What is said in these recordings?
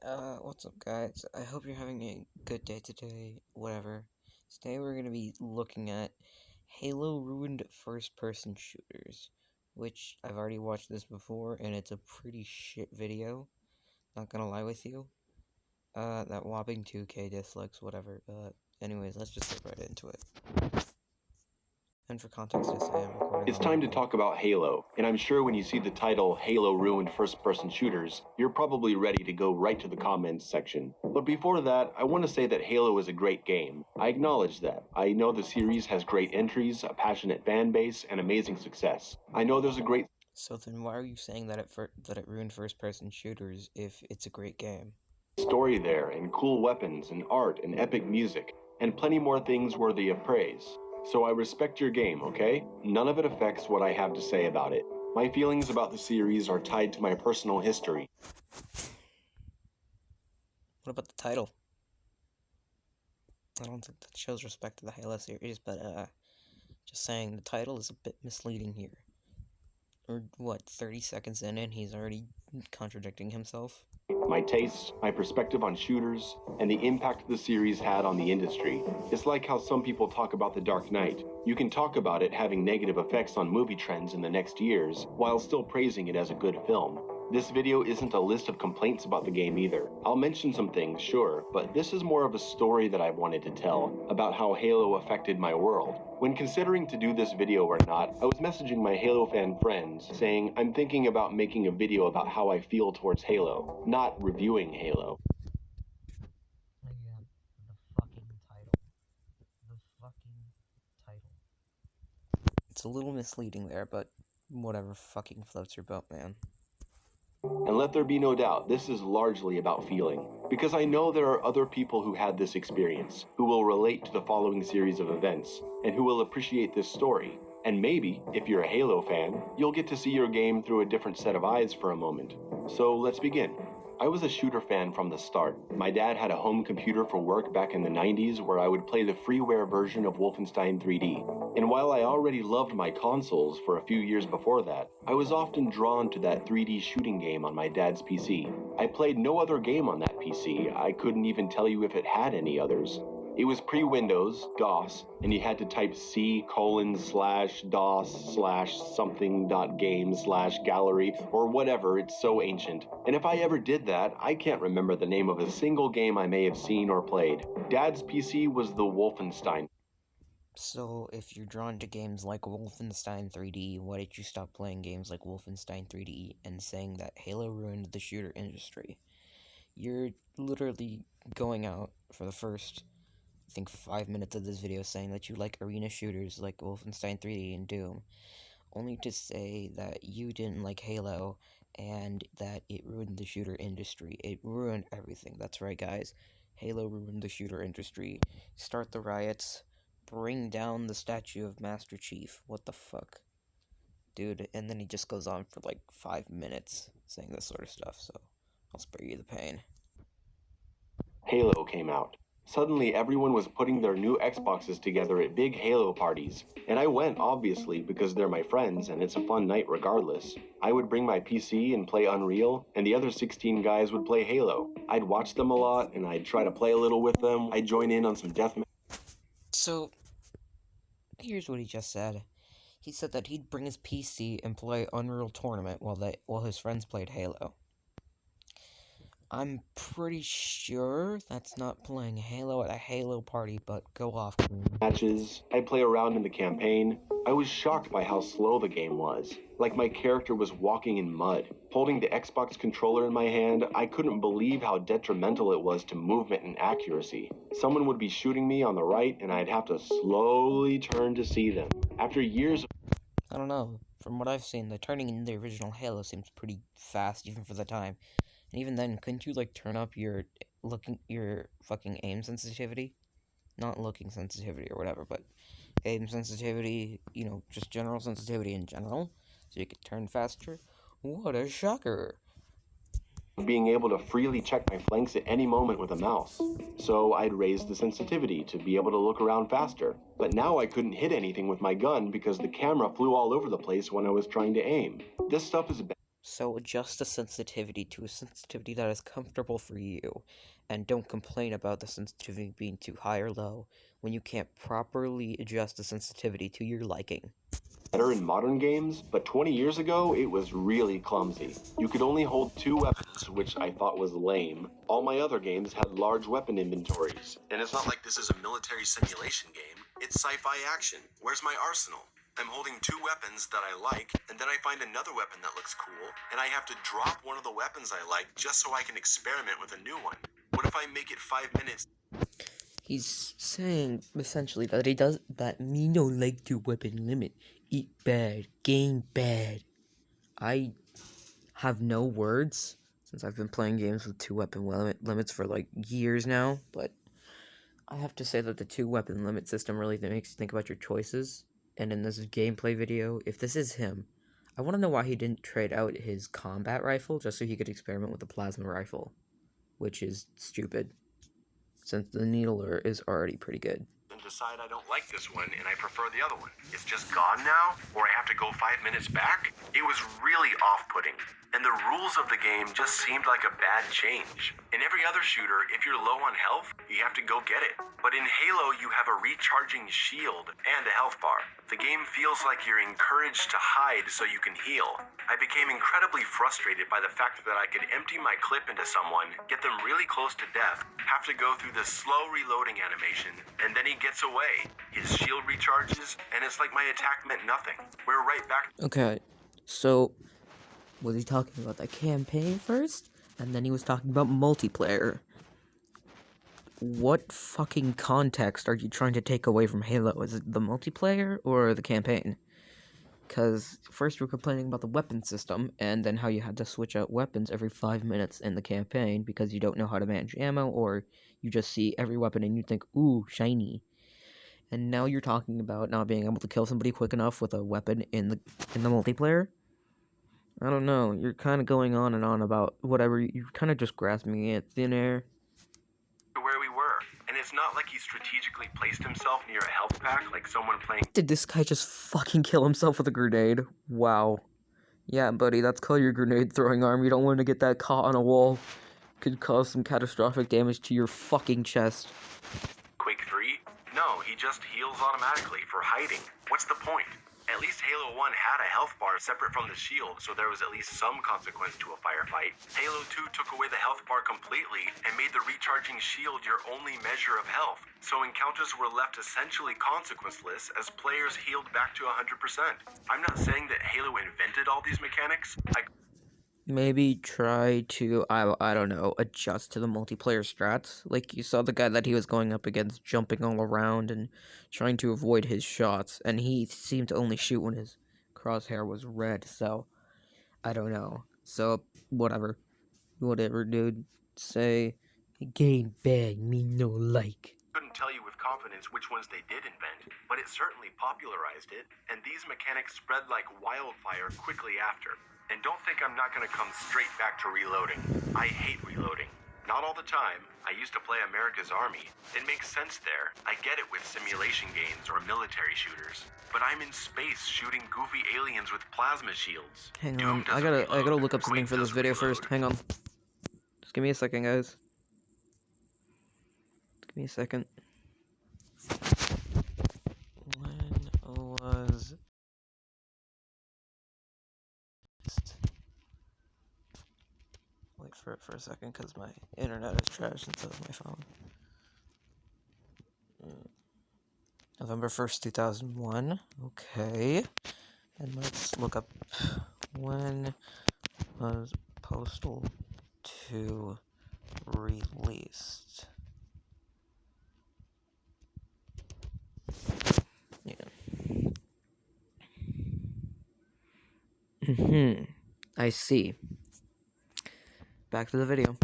What's up, guys? I hope you're having a good day today, whatever. Today we're gonna be looking at Halo Ruined First-Person Shooters, which I've already watched this before, and it's a pretty shit video, not gonna lie with you. That whopping 2K dislikes, whatever, anyways, let's just get right into it. And for context, I say I'm recording It's on time to mobile. talk about Halo, and I'm sure when you see the title Halo Ruined First-Person Shooters, you're probably ready to go right to the comments section. But before that, I want to say that Halo is a great game. I acknowledge that. I know the series has great entries, a passionate fan base, and amazing success. I know there's a great So then why are you saying that it ruined first-person shooters if it's a great game? story there, and cool weapons, and art, and epic music, and plenty more things worthy of praise. So I respect your game, okay? None of it affects what I have to say about it. My feelings about the series are tied to my personal history. What about the title? I don't think that shows respect to the Halo series, but, just saying, the title is a bit misleading here. Or, what, 30 seconds in and he's already contradicting himself? My tastes, my perspective on shooters, and the impact the series had on the industry. It's like how some people talk about The Dark Knight. You can talk about it having negative effects on movie trends in the next years, while still praising it as a good film. This video isn't a list of complaints about the game either. I'll mention some things, sure, but this is more of a story that I wanted to tell, about how Halo affected my world. When considering to do this video or not, I was messaging my Halo fan friends, saying I'm thinking about making a video about how I feel towards Halo, not reviewing Halo. Again, the fucking title. The fucking title. It's a little misleading there, but whatever fucking floats your boat, man. And let there be no doubt, this is largely about feeling, because I know there are other people who had this experience, who will relate to the following series of events, and who will appreciate this story. And maybe, if you're a Halo fan, you'll get to see your game through a different set of eyes for a moment. So let's begin. I was a shooter fan from the start. My dad had a home computer for work back in the 90s where I would play the freeware version of Wolfenstein 3D. And while I already loved my consoles for a few years before that, I was often drawn to that 3D shooting game on my dad's PC. I played no other game on that PC. I couldn't even tell you if it had any others. It was pre-Windows, DOS, and you had to type C:/DOS/something.game/gallery or whatever, it's so ancient. And if I ever did that, I can't remember the name of a single game I may have seen or played. Dad's PC was the Wolfenstein. So, if you're drawn to games like Wolfenstein 3D, why did you stop playing games like Wolfenstein 3D and saying that Halo ruined the shooter industry? You're literally going out for the first, I think, 5 minutes of this video saying that you like arena shooters like Wolfenstein 3D and Doom, only to say that you didn't like Halo and that it ruined the shooter industry. It ruined everything. That's right, guys. Halo ruined the shooter industry. Start the riots. Bring down the statue of Master Chief. What the fuck? Dude, and then he just goes on for like 5 minutes saying this sort of stuff, so I'll spare you the pain. Halo came out. Suddenly, everyone was putting their new Xboxes together at big Halo parties. And I went, obviously, because they're my friends and it's a fun night regardless. I would bring my PC and play Unreal, and the other 16 guys would play Halo. I'd watch them a lot, and I'd try to play a little with them. I'd join in on some deathmatch. So, here's what he just said. He said that he'd bring his PC and play Unreal Tournament while his friends played Halo. I'm pretty sure that's not playing Halo at a Halo party, but go off. Matches. I'd play around in the campaign. I was shocked by how slow the game was. Like my character was walking in mud. Holding the Xbox controller in my hand, I couldn't believe how detrimental it was to movement and accuracy. Someone would be shooting me on the right, and I'd have to slowly turn to see them. After years of I don't know. From what I've seen, the turning in the original Halo seems pretty fast, even for the time. And even then, couldn't you, like, turn up your fucking aim sensitivity? Not looking sensitivity or whatever, but aim sensitivity, you know, just general sensitivity in general, so you could turn faster? What a shocker! being able to freely check my flanks at any moment with a mouse. So I'd raise the sensitivity to be able to look around faster. But now I couldn't hit anything with my gun because the camera flew all over the place when I was trying to aim. This stuff is bad. So adjust the sensitivity to a sensitivity that is comfortable for you, and don't complain about the sensitivity being too high or low when you can't properly adjust the sensitivity to your liking. Better in modern games, but 20 years ago, it was really clumsy. You could only hold 2 weapons, which I thought was lame. All my other games had large weapon inventories. And it's not like this is a military simulation game. It's sci-fi action. Where's my arsenal? I'm holding 2 weapons that I like, and then I find another weapon that looks cool, and I have to drop one of the weapons I like just so I can experiment with a new one. What if I make it 5 minutes? He's saying essentially that he does that me no like to weapon limit. Eat bad, game bad. I have no words since I've been playing games with 2 weapon limits for like years now, but I have to say that the 2 weapon limit system really makes you think about your choices. And in this gameplay video, if this is him, I want to know why he didn't trade out his combat rifle just so he could experiment with the plasma rifle, which is stupid, since the needler is already pretty good. And decide I don't like this one and I prefer the other one. It's just gone now, or I have to go 5 minutes back? It was really off-putting. And the rules of the game just seemed like a bad change. In every other shooter, if you're low on health, you have to go get it. But in Halo, you have a recharging shield and a health bar. The game feels like you're encouraged to hide so you can heal. I became incredibly frustrated by the fact that I could empty my clip into someone, get them really close to death, have to go through this slow reloading animation, and then he gets away. His shield recharges, and it's like my attack meant nothing. We're right back. Okay, so was he talking about the campaign first? And then he was talking about multiplayer. What fucking context are you trying to take away from Halo? Is it the multiplayer or the campaign? Because first you were complaining about the weapon system, and then how you had to switch out weapons every 5 minutes in the campaign because you don't know how to manage ammo, or you just see every weapon and you think, ooh, shiny. And now you're talking about not being able to kill somebody quick enough with a weapon in the multiplayer? I don't know, you're kind of going on and on about whatever, you're kind of just grasping at thin air. Where we were, and it's not like he strategically placed himself near a health pack like someone playing. Did this guy just fucking kill himself with a grenade? Wow. Yeah, buddy, that's called your grenade throwing arm. You don't want to get that caught on a wall. Could cause some catastrophic damage to your fucking chest. Quake 3? No, he just heals automatically for hiding. What's the point? At least Halo 1 had a health bar separate from the shield, so there was at least some consequence to a firefight. Halo 2 took away the health bar completely and made the recharging shield your only measure of health, so encounters were left essentially consequenceless as players healed back to 100%. I'm not saying that Halo invented all these mechanics. Maybe try to, I don't know, adjust to the multiplayer strats. Like, you saw the guy that he was going up against jumping all around and trying to avoid his shots, and he seemed to only shoot when his crosshair was red, so I don't know. So, whatever. Whatever, dude. Say, game bad, me no like. Couldn't tell you with confidence which ones they did invent, but it certainly popularized it, and these mechanics spread like wildfire quickly after. And don't think I'm not going to come straight back to reloading. I hate reloading. Not all the time. I used to play America's Army. It makes sense there. I get it with simulation games or military shooters. But I'm in space shooting goofy aliens with plasma shields. Hang on, I gotta look up something for this video first. Hang on. Just give me a second, guys. Give me a second. When was... Wait for it for a second, because my internet is trash and so is my phone. November 1st, 2001. Okay. And let's look up when was Postal 2 released. Yeah. I see. Back to the video.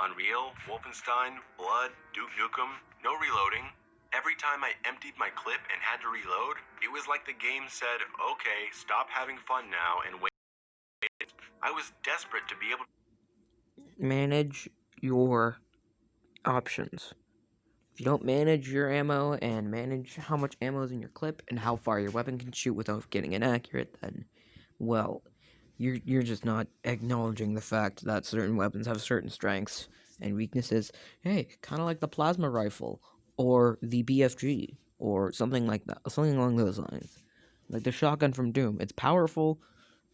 Unreal, Wolfenstein, Blood, Duke Nukem, no reloading. Every time I emptied my clip and had to reload, it was like the game said, okay, stop having fun now and wait. I was desperate to be able to manage your options. If you don't manage your ammo and manage how much ammo is in your clip and how far your weapon can shoot without getting inaccurate, then, well, you're just not acknowledging the fact that certain weapons have certain strengths and weaknesses. Hey, kind of like the plasma rifle or the BFG or something like that, something along those lines. Like the shotgun from Doom, it's powerful,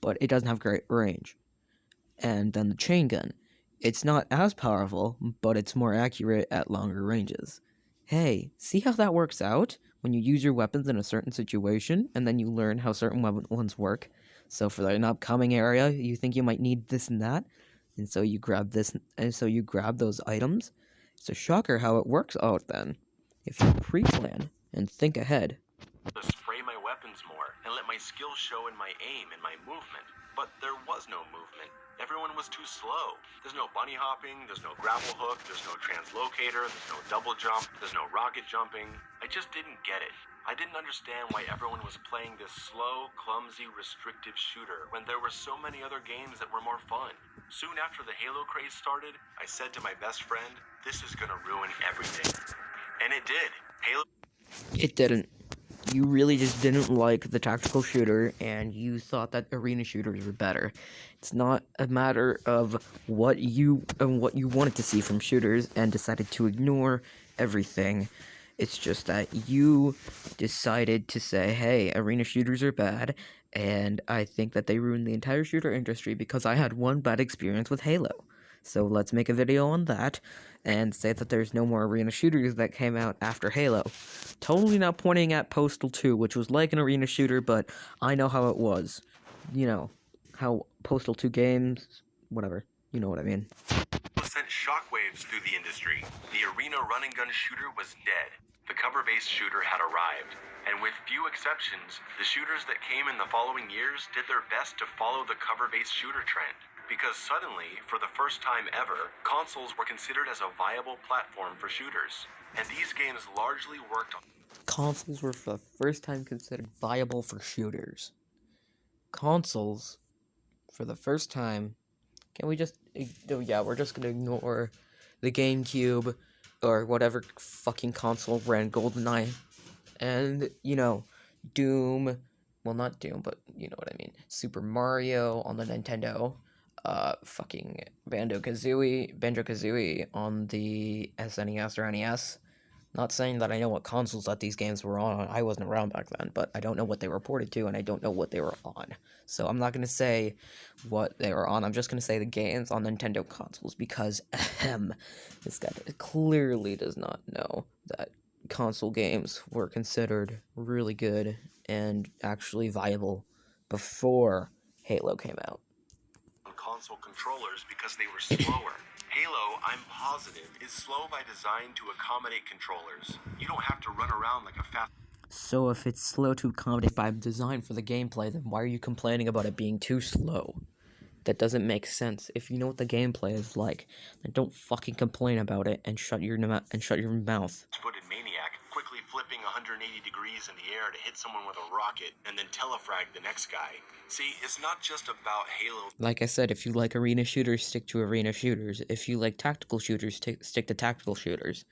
but it doesn't have great range. And then the chain gun, it's not as powerful, but it's more accurate at longer ranges. Hey, see how that works out when you use your weapons in a certain situation and then you learn how certain ones work? So for an upcoming area, you think you might need this and that, and so you grab this, and so you grab those items. It's a shocker how it works out then. If you pre-plan and think ahead. To spray my weapons more and let my skills show in my aim and my movement. But there was no movement. Everyone was too slow. There's no bunny hopping, there's no grapple hook, there's no translocator, there's no double jump, there's no rocket jumping. I just didn't get it. I didn't understand why everyone was playing this slow, clumsy, restrictive shooter when there were so many other games that were more fun. Soon after the Halo craze started, I said to my best friend, this is gonna ruin everything. And it did. Halo... It didn't. You really just didn't like the tactical shooter and you thought that arena shooters were better. It's not a matter of what you wanted to see from shooters and decided to ignore everything. It's just that you decided to say, hey, arena shooters are bad, and I think that they ruined the entire shooter industry because I had one bad experience with Halo. So let's make a video on that and say that there's no more arena shooters that came out after Halo. Totally not pointing at Postal 2, which was like an arena shooter, but I know how it was. You know, how Postal 2 games, whatever, you know what I mean. Sent shockwaves through the industry. The arena run and gun shooter was dead. The cover-based shooter had arrived. And with few exceptions, the shooters that came in the following years did their best to follow the cover-based shooter trend. Because suddenly, for the first time ever, consoles were considered as a viable platform for shooters. And these games largely worked on... Consoles were for the first time considered viable for shooters. Consoles, for the first time... Can we just... Oh yeah, we're just gonna ignore the GameCube or whatever fucking console ran GoldenEye. And, you know, Doom... Well, not Doom, but you know what I mean. Super Mario on the Nintendo. Fucking Banjo-Kazooie on the SNES or NES. Not saying that I know what consoles that these games were on. I wasn't around back then, but I don't know what they were ported to, and I don't know what they were on. So I'm not going to say what they were on. I'm just going to say the games on Nintendo consoles, because, this guy clearly does not know that console games were considered really good and actually viable before Halo came out. Console controllers because they were slower. Halo, I'm positive, is slow by design to accommodate controllers. You don't have to run around like a fast... So if it's slow to accommodate by design for the gameplay, then why are you complaining about it being too slow? That doesn't make sense. If you know what the gameplay is like, then don't fucking complain about it and shut your mouth. Footed maniac, quickly flipping 180 degrees in the air to hit someone with a rocket, and then telefrag the next guy. See, it's not just about Halo. Like I said, if you like arena shooters, stick to arena shooters. If you like tactical shooters, stick to tactical shooters.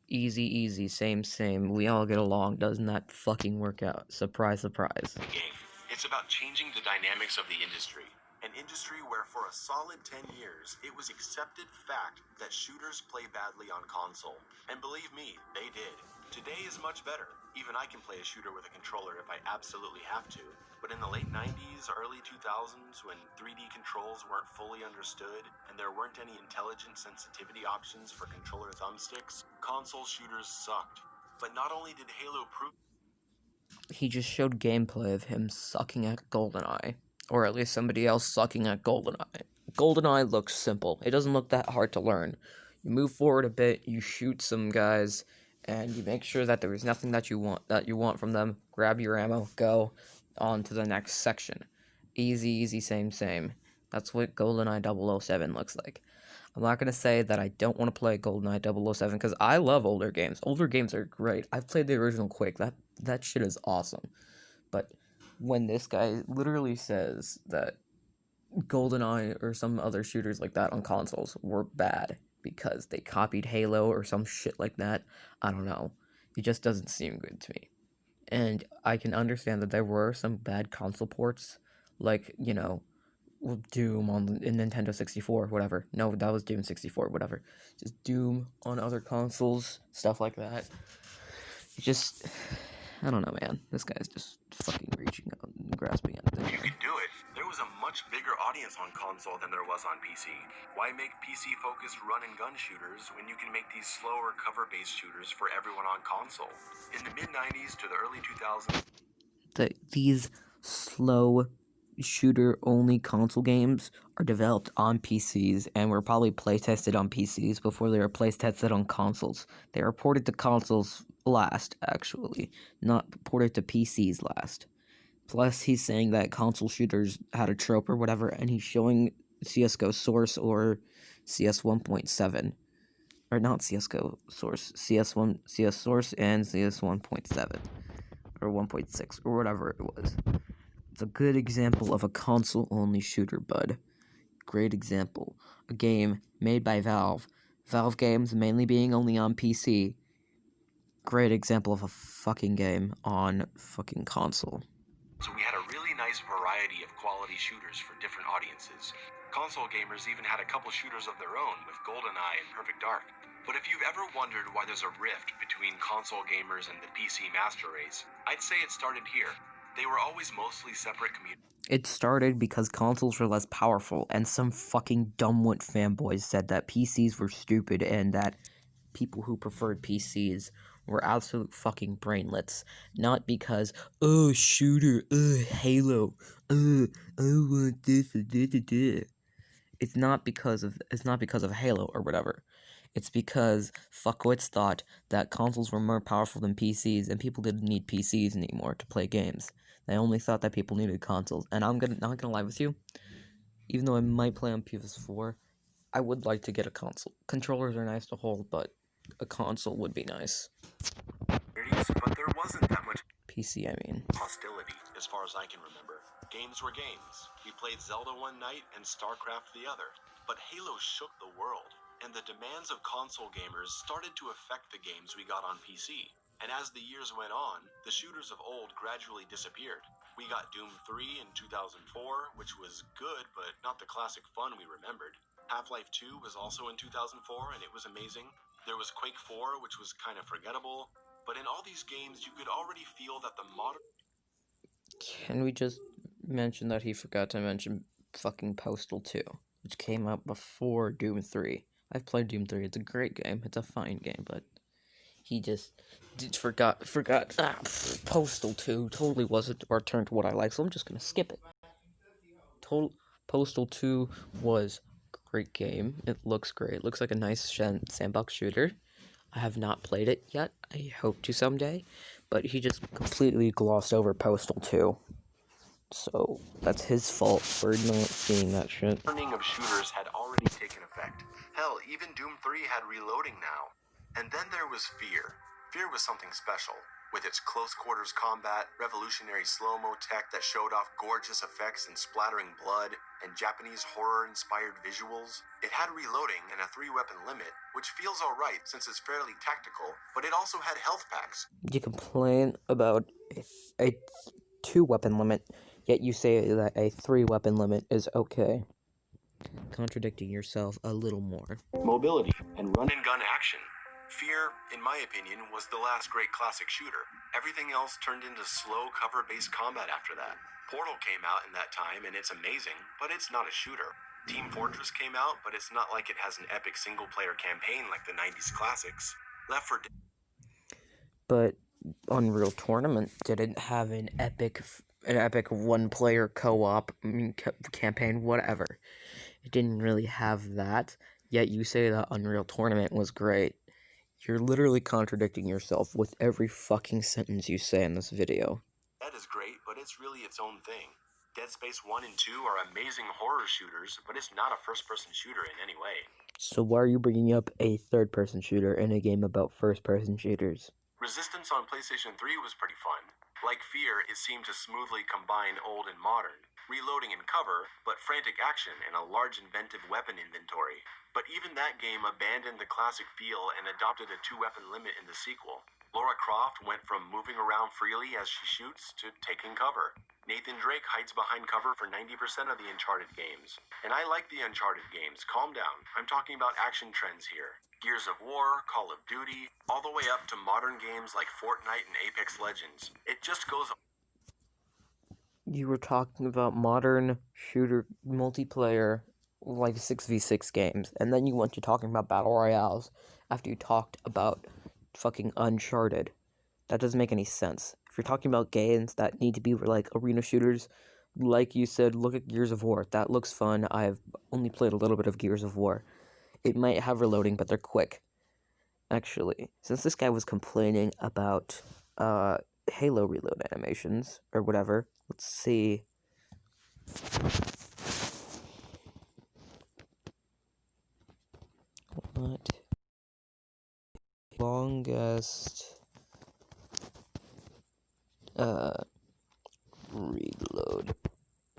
Easy, same. We all get along. Doesn't that fucking work out? Surprise, surprise. Game. It's about changing the dynamics of the industry. An industry where for a solid 10 years, it was accepted fact that shooters play badly on console. And believe me, they did. Today is much better. Even I can play a shooter with a controller if I absolutely have to. But in the late 90s, early 2000s, when 3D controls weren't fully understood, and there weren't any intelligent sensitivity options for controller thumbsticks, console shooters sucked. But not only did Halo prove... He just showed gameplay of him sucking at GoldenEye. Or at least somebody else sucking at GoldenEye. GoldenEye looks simple. It doesn't look that hard to learn. You move forward a bit, you shoot some guys, and you make sure that there is nothing that you want from them. Grab your ammo, go on to the next section. Easy, same. That's what GoldenEye 007 looks like. I'm not going to say that I don't want to play GoldenEye 007, because I love older games. Older games are great. I've played the original Quake. That shit is awesome. But when this guy literally says that GoldenEye or some other shooters like that on consoles were bad because they copied Halo or some shit like that. I don't know. It just doesn't seem good to me. And I can understand that there were some bad console ports, like, Doom on in Nintendo 64, whatever. No, that was Doom 64, whatever. Just Doom on other consoles, stuff like that. It just, I don't know, man. This guy's just fucking reaching out and grasping at things. You could do it. There was a much bigger audience on console than there was on PC. Why make PC-focused run-and-gun shooters when you can make these slower cover-based shooters for everyone on console? In the mid-90s to the early 2000s... These slow shooter-only console games are developed on PCs and were probably play-tested on PCs before they were play-tested on consoles. They were ported to consoles last, actually, not ported to PCs last. Plus, he's saying that console shooters had a trope or whatever, and he's showing CSGO Source or CS 1.7. Or not CSGO Source, CS Source and CS 1.7. Or 1.6, or whatever it was. It's a good example of a console-only shooter, bud. Great example. A game made by Valve. Valve games mainly being only on PC. Great example of a fucking game on fucking console. So we had a really nice variety of quality shooters for different audiences. Console gamers even had a couple shooters of their own with GoldenEye and Perfect Dark. But if you've ever wondered why there's a rift between console gamers and the PC master race, I'd say it started here. They were always mostly separate communities. It started because consoles were less powerful, and some fucking dumbwit fanboys said that PCs were stupid and that people who preferred PCs were absolute fucking brainlets. Not because, oh, shooter, Halo, I want this, It's not because of Halo or whatever. It's because fuckwits thought that consoles were more powerful than PCs, and people didn't need PCs anymore to play games. They only thought that people needed consoles. And I'm not gonna lie with you, even though I might play on PS4, I would like to get a console. Controllers are nice to hold, but a console would be nice. But there wasn't that much PC, I mean. hostility, as far as I can remember. Games were games. We played Zelda one night and StarCraft the other. But Halo shook the world, and the demands of console gamers started to affect the games we got on PC. And as the years went on, the shooters of old gradually disappeared. We got Doom 3 in 2004, which was good, but not the classic fun we remembered. Half-Life 2 was also in 2004, and it was amazing. There was Quake 4, which was kind of forgettable. But in all these games, you could already feel that the modern... Can we just mention that he forgot to mention fucking Postal 2, which came out before Doom 3. I've played Doom 3. It's a great game. It's a fine game, but he just forgot. Postal 2 totally wasn't our turn to what I like, so I'm just gonna skip it. Postal 2 was a great game. It looks great. It looks like a nice sandbox shooter. I have not played it yet. I hope to someday. But he just completely glossed over Postal 2. So that's his fault for not seeing that shit. Learning of shooters had already taken effect. Hell, even Doom 3 had reloading now. And then there was Fear. Fear was something special. With its close quarters combat, revolutionary slow-mo tech that showed off gorgeous effects and splattering blood, and Japanese horror-inspired visuals, it had reloading and a 3-weapon limit, which feels alright since it's fairly tactical, but it also had health packs. You complain about a 2-weapon limit, yet you say that a 3-weapon limit is okay. Contradicting yourself a little more. Mobility and run-and-gun action. Fear, in my opinion, was the last great classic shooter. Everything else turned into slow cover-based combat after that. Portal came out in that time, and it's amazing, but it's not a shooter. Team Fortress came out, but it's not like it has an epic single-player campaign like the 90s classics. Left 4 Dead. But Unreal Tournament didn't have an epic one-player co-op campaign, whatever. It didn't really have that, yet you say that Unreal Tournament was great. You're literally contradicting yourself with every fucking sentence you say in this video. That is great, but it's really its own thing. Dead Space 1 and 2 are amazing horror shooters, but it's not a first-person shooter in any way. So why are you bringing up a third-person shooter in a game about first-person shooters? Resistance on PlayStation 3 was pretty fun. Like Fear, it seemed to smoothly combine old and modern, reloading and cover, but frantic action and a large inventive weapon inventory. But even that game abandoned the classic feel and adopted a 2-weapon limit in the sequel. Lara Croft went from moving around freely as she shoots to taking cover. Nathan Drake hides behind cover for 90% of the Uncharted games. And I like the Uncharted games, calm down. I'm talking about action trends here. Gears of War, Call of Duty, all the way up to modern games like Fortnite and Apex Legends. It just goes. You were talking about modern shooter multiplayer, like 6v6 games, and then you went to talking about battle royales after you talked about fucking Uncharted. That doesn't make any sense. If you're talking about games that need to be like arena shooters, like you said, look at Gears of War. That looks fun. I've only played a little bit of Gears of War. It might have reloading, but they're quick. Actually, since this guy was complaining about Halo reload animations or whatever, let's see. What longest reload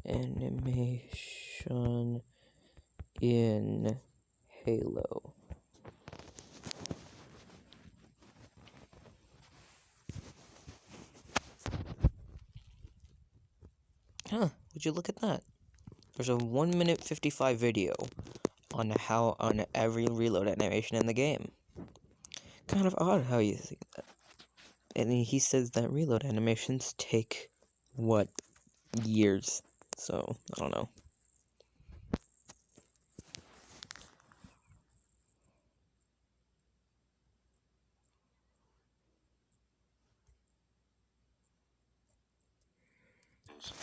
animation in Halo? Huh, would you look at that? There's a 1 minute 55 video on every reload animation in the game. Kind of odd how you think that. And he says that reload animations take, what, years. So, I don't know.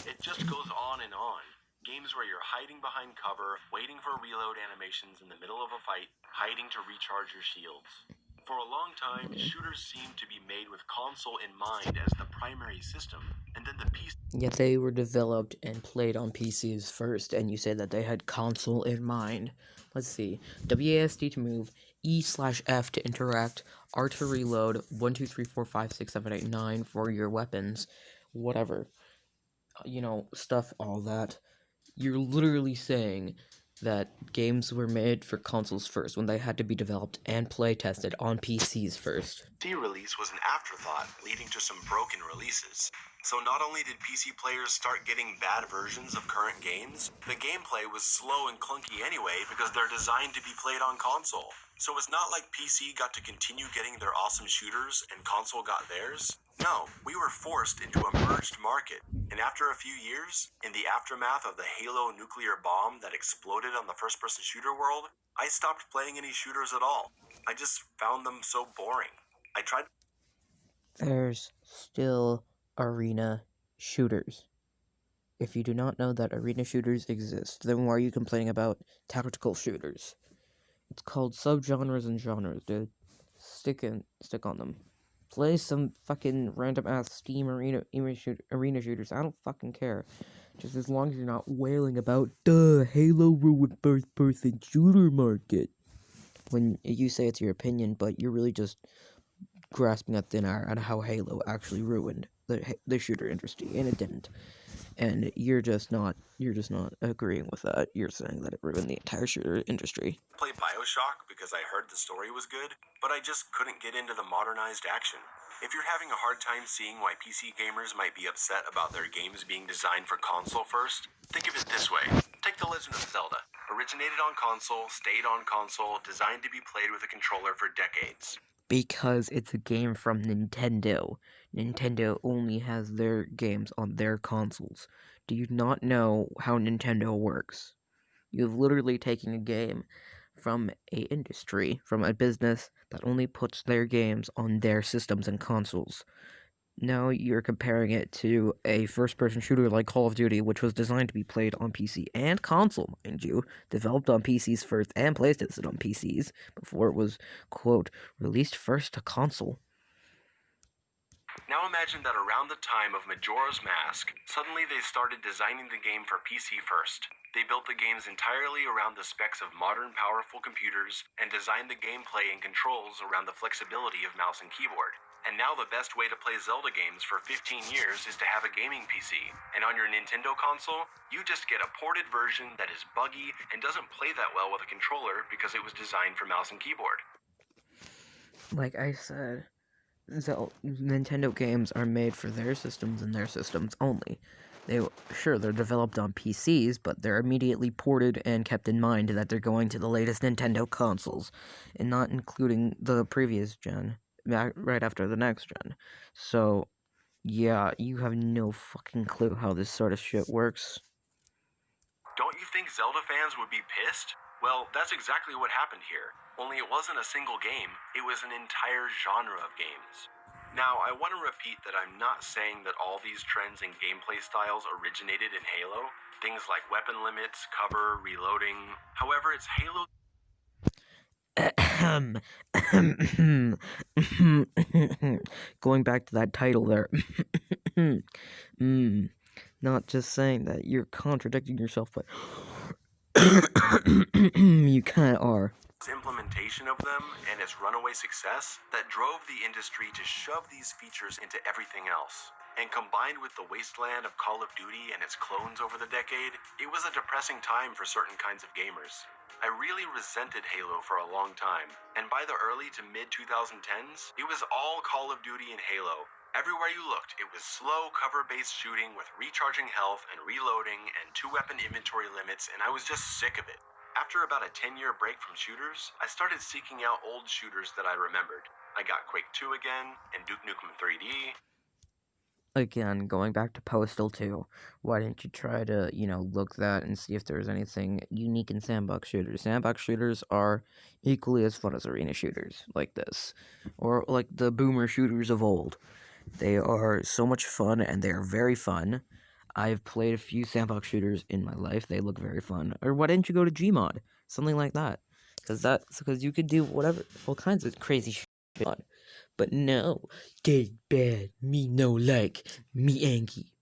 It just goes on and on. Games where you're hiding behind cover, waiting for reload animations in the middle of a fight, hiding to recharge your shields. For a long time, shooters seemed to be made with console in mind as the primary system, and then the PC. Yet they were developed and played on PCs first, and you say that they had console in mind. Let's see. WASD to move, E/F to interact, R to reload, 1, 2, 3, 4, 5, 6, 7, 8, 9 for your weapons, whatever. Stuff, all that. You're literally saying that games were made for consoles first when they had to be developed and play tested on PCs first. PC release was an afterthought, leading to some broken releases. So not only did PC players start getting bad versions of current games, the gameplay was slow and clunky anyway because they're designed to be played on console. So it's not like PC got to continue getting their awesome shooters and console got theirs. No, we were forced into a merged market. And after a few years, in the aftermath of the Halo nuclear bomb that exploded on the first-person shooter world, I stopped playing any shooters at all. I just found them so boring. I tried. There's still arena shooters. If you do not know that arena shooters exist, then why are you complaining about tactical shooters? It's called subgenres and genres, dude. Stick on them. Play some fucking random ass Steam arena shooters. I don't fucking care. Just as long as you're not wailing about, duh, Halo ruined first person shooter market. When you say it's your opinion, but you're really just grasping at thin air at how Halo actually ruined the shooter industry, and it didn't. And you're just not agreeing with that. You're saying that it ruined the entire shooter industry. Play BioShock because I heard the story was good, but I just couldn't get into the modernized action. If you're having a hard time seeing why PC gamers might be upset about their games being designed for console first, think of it this way. Take The Legend of Zelda. Originated on console, stayed on console, designed to be played with a controller for decades. Because it's a game from Nintendo. Nintendo only has their games on their consoles. Do you not know how Nintendo works? You've literally taken a game from a industry, from a business that only puts their games on their systems and consoles. Now you're comparing it to a first-person shooter like Call of Duty, which was designed to be played on PC and console, mind you, developed on PCs first and playtested on PCs before it was, quote, released first to console. Now imagine that around the time of Majora's Mask, suddenly they started designing the game for PC first. They built the games entirely around the specs of modern powerful computers and designed the gameplay and controls around the flexibility of mouse and keyboard. And now the best way to play Zelda games for 15 years is to have a gaming PC. And on your Nintendo console, you just get a ported version that is buggy and doesn't play that well with a controller because it was designed for mouse and keyboard. Like I said, Nintendo games are made for their systems and their systems only. They're developed on PCs, but they're immediately ported and kept in mind that they're going to the latest Nintendo consoles, and not including the previous gen, right after the next gen. So, yeah, you have no fucking clue how this sort of shit works. Don't you think Zelda fans would be pissed? Well, that's exactly what happened here. Only it wasn't a single game, it was an entire genre of games. Now, I want to repeat that I'm not saying that all these trends and gameplay styles originated in Halo. Things like weapon limits, cover, reloading. However, it's Halo. Going back to that title there. Not just saying that you're contradicting yourself, but you kind of are. Implementation of them and its runaway success that drove the industry to shove these features into everything else. And combined with the wasteland of Call of Duty and its clones over the decade, it was a depressing time for certain kinds of gamers. I really resented Halo for a long time, and by the early to mid 2010s, it was all Call of Duty and Halo. Everywhere you looked, it was slow cover-based shooting with recharging health and reloading and 2-weapon inventory limits, and I was just sick of it. After about a 10-year break from shooters, I started seeking out old shooters that I remembered. I got Quake 2 again, and Duke Nukem 3D. Again, going back to Postal 2, why didn't you try to, look that and see if there's anything unique in sandbox shooters? Sandbox shooters are equally as fun as arena shooters, like this. Or like the boomer shooters of old. They are so much fun, and they are very fun. I've played a few sandbox shooters in my life. They look very fun. Or why didn't you go to Gmod? Something like that. Because you could do all kinds of crazy shit. But no, get bad, me no like, me angry.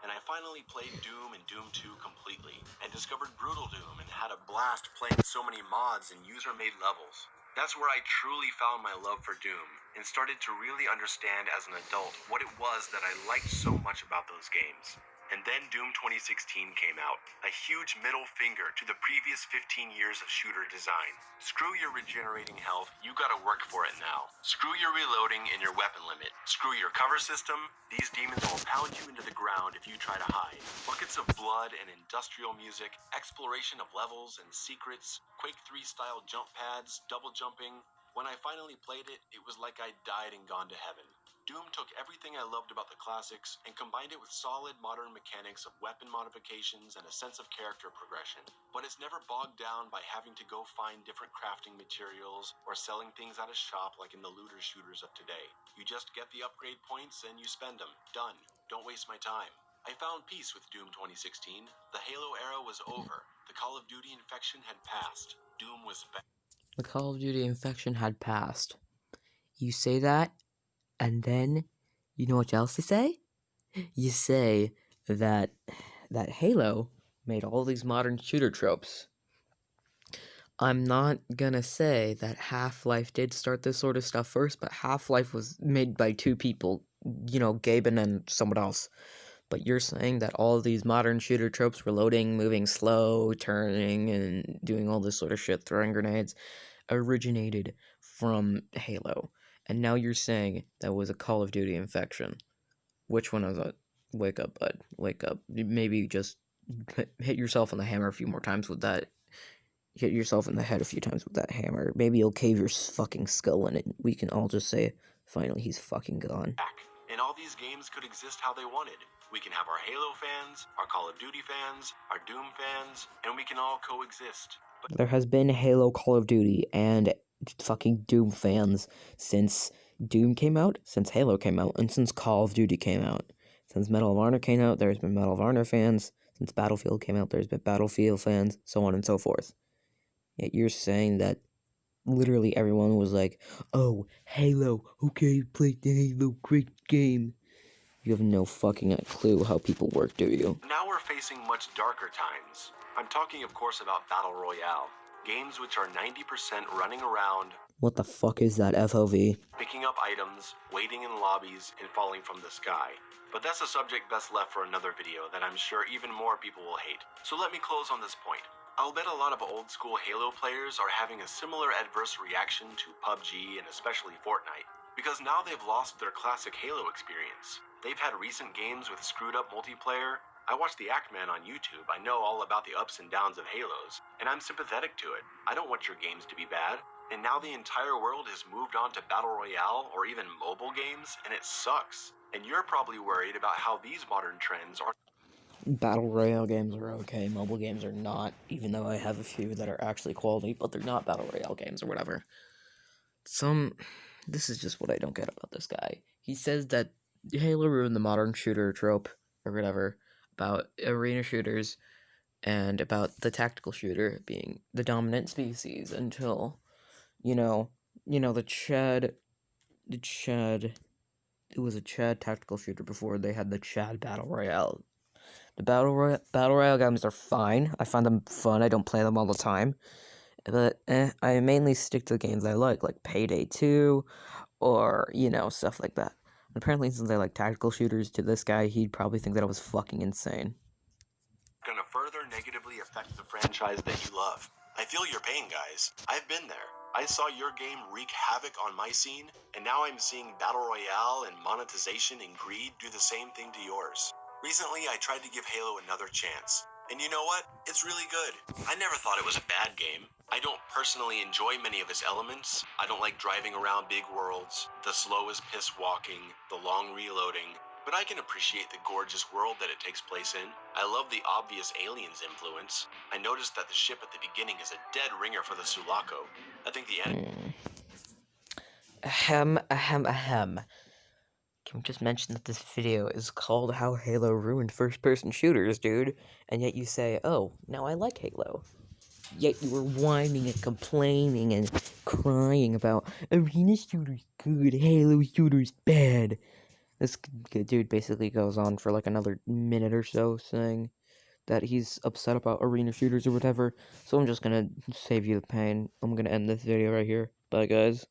And I finally played Doom and Doom 2 completely, and discovered Brutal Doom and had a blast playing so many mods and user-made levels. That's where I truly found my love for Doom, and started to really understand as an adult what it was that I liked so much about those games. And then Doom 2016 came out, a huge middle finger to the previous 15 years of shooter design. Screw your regenerating health, you gotta work for it now. Screw your reloading and your weapon limit. Screw your cover system, these demons will pound you into the ground if you try to hide. Buckets of blood and industrial music, exploration of levels and secrets, Quake 3 style jump pads, double jumping. When I finally played it, it was like I'd died and gone to heaven. Doom took everything I loved about the classics and combined it with solid modern mechanics of weapon modifications and a sense of character progression. But it's never bogged down by having to go find different crafting materials or selling things at a shop like in the looter shooters of today. You just get the upgrade points and you spend them. Done. Don't waste my time. I found peace with Doom 2016. The Halo era was over. The Call of Duty infection had passed. Doom was back. The Call of Duty infection had passed. You say that, and then, you know what else you say? You say that Halo made all these modern shooter tropes. I'm not gonna say that Half-Life did start this sort of stuff first, but Half-Life was made by two people, Gaben and someone else. But you're saying that all of these modern shooter tropes, reloading, moving slow, turning, and doing all this sort of shit, throwing grenades, originated from Halo. And now you're saying that was a Call of Duty infection. Which one is it? Wake up, bud. Wake up. Maybe just hit yourself on the hammer a few more times with that. Hit yourself in the head a few times with that hammer. Maybe you'll cave your fucking skull in it. We can all just say, finally, he's fucking gone. And all these games could exist how they wanted. We can have our Halo fans, our Call of Duty fans, our Doom fans, and we can all coexist. But there has been Halo, Call of Duty, and fucking Doom fans since Doom came out, since Halo came out, and since Call of Duty came out. Since Medal of Honor came out, there's been Medal of Honor fans. Since Battlefield came out, there's been Battlefield fans, so on and so forth. Yet you're saying that literally everyone was like, oh, Halo, okay, play the Halo, great game. You have no fucking clue how people work, do you? Now we're facing much darker times. I'm talking, of course, about Battle Royale. Games which are 90% running around, What the fuck is that FOV? picking up items, waiting in lobbies, and falling from the sky. But that's a subject best left for another video that I'm sure even more people will hate. So let me close on this point. I'll bet a lot of old school Halo players are having a similar adverse reaction to PUBG and especially Fortnite, because now they've lost their classic Halo experience. They've had recent games with screwed up multiplayer. I watch the Act-Man on YouTube. I know all about the ups and downs of Halos, and I'm sympathetic to it. I don't want your games to be bad. And now the entire world has moved on to Battle Royale or even mobile games, and it sucks. And you're probably worried about how these modern trends are. Battle Royale games are okay, mobile games are not, even though I have a few that are actually quality, but they're not Battle Royale games or whatever. This is just what I don't get about this guy. He says that Halo ruined the modern shooter trope, or whatever, about arena shooters, and about the tactical shooter being the dominant species until, the Chad, it was a Chad tactical shooter before they had the Chad Battle Royale. The Battle Royale games are fine. I find them fun. I don't play them all the time. But I mainly stick to the games I like Payday 2, or, stuff like that. And apparently, since I like tactical shooters, to this guy, he'd probably think that I was fucking insane. Gonna further negatively affect the franchise that you love. I feel your pain, guys. I've been there. I saw your game wreak havoc on my scene, and now I'm seeing Battle Royale and monetization and greed do the same thing to yours. Recently, I tried to give Halo another chance. And you know what? It's really good. I never thought it was a bad game. I don't personally enjoy many of its elements. I don't like driving around big worlds, the slow as piss walking, the long reloading, but I can appreciate the gorgeous world that it takes place in. I love the obvious aliens influence. I noticed that the ship at the beginning is a dead ringer for the Sulaco. I think the end. Ahem. Can we just mention that this video is called How Halo Ruined First-Person Shooters, dude? And yet you say, oh, now I like Halo. Yet you were whining and complaining and crying about arena shooters good, Halo shooters bad. This dude basically goes on for like another minute or so saying that he's upset about arena shooters or whatever. So I'm just gonna save you the pain. I'm gonna end this video right here. Bye, guys.